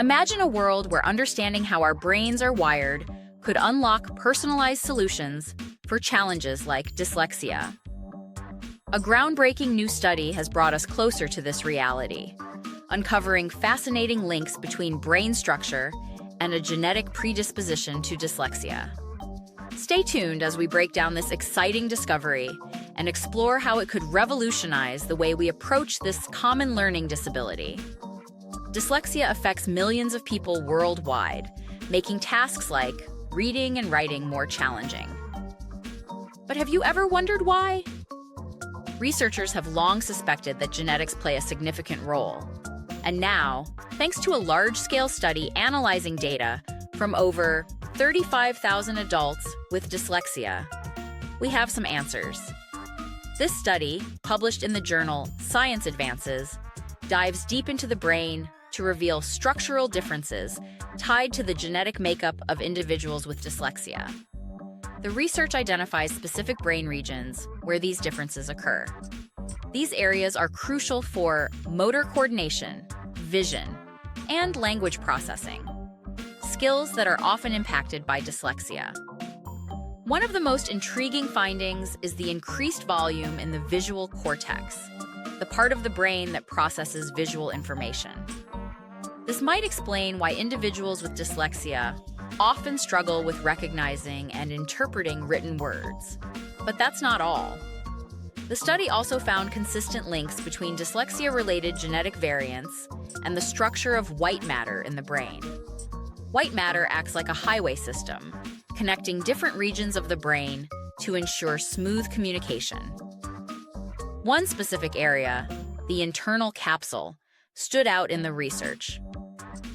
Imagine a world where understanding how our brains are wired could unlock personalized solutions for challenges like dyslexia. A groundbreaking new study has brought us closer to this reality, uncovering fascinating links between brain structure and a genetic predisposition to dyslexia. Stay tuned as we break down this exciting discovery and explore how it could revolutionize the way we approach this common learning disability. Dyslexia affects millions of people worldwide, making tasks like reading and writing more challenging. But have you ever wondered why? Researchers have long suspected that genetics play a significant role. And now, thanks to a large-scale study analyzing data from over 35,000 adults with dyslexia, we have some answers. This study, published in the journal Science Advances, dives deep into the brain to reveal structural differences tied to the genetic makeup of individuals with dyslexia. The research identifies specific brain regions where these differences occur. These areas are crucial for motor coordination, vision, and language processing, skills that are often impacted by dyslexia. One of the most intriguing findings is the increased volume in the visual cortex, the part of the brain that processes visual information. This might explain why individuals with dyslexia often struggle with recognizing and interpreting written words. But that's not all. The study also found consistent links between dyslexia-related genetic variants and the structure of white matter in the brain. White matter acts like a highway system, connecting different regions of the brain to ensure smooth communication. One specific area, the internal capsule, stood out in the research.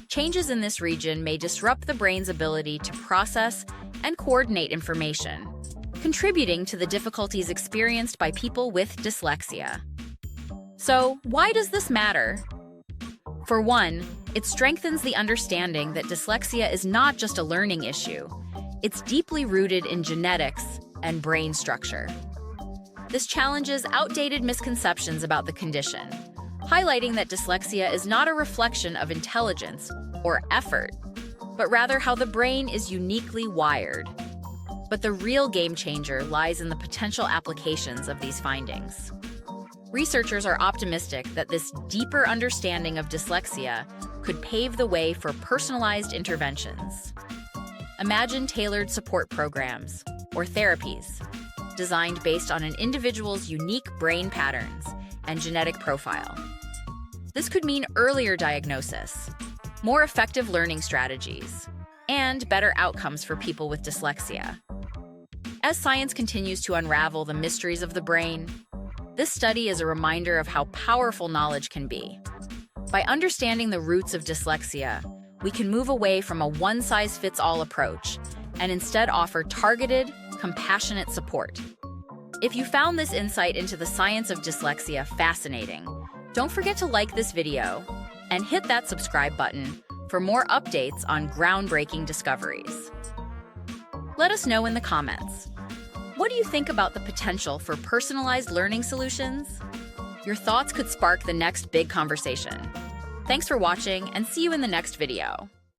Changes in this region may disrupt the brain's ability to process and coordinate information, contributing to the difficulties experienced by people with dyslexia. So, why does this matter? For one, it strengthens the understanding that dyslexia is not just a learning issue. It's deeply rooted in genetics and brain structure. This challenges outdated misconceptions about the condition, highlighting that dyslexia is not a reflection of intelligence or effort, but rather how the brain is uniquely wired. But the real game changer lies in the potential applications of these findings. Researchers are optimistic that this deeper understanding of dyslexia could pave the way for personalized interventions. Imagine tailored support programs, or therapies, designed based on an individual's unique brain patterns and genetic profile. This could mean earlier diagnosis, more effective learning strategies, and better outcomes for people with dyslexia. As science continues to unravel the mysteries of the brain, this study is a reminder of how powerful knowledge can be. By understanding the roots of dyslexia, we can move away from a one-size-fits-all approach and instead offer targeted, compassionate support. If you found this insight into the science of dyslexia fascinating, don't forget to like this video and hit that subscribe button for more updates on groundbreaking discoveries. Let us know in the comments. What do you think about the potential for personalized learning solutions? Your thoughts could spark the next big conversation. Thanks for watching, and see you in the next video.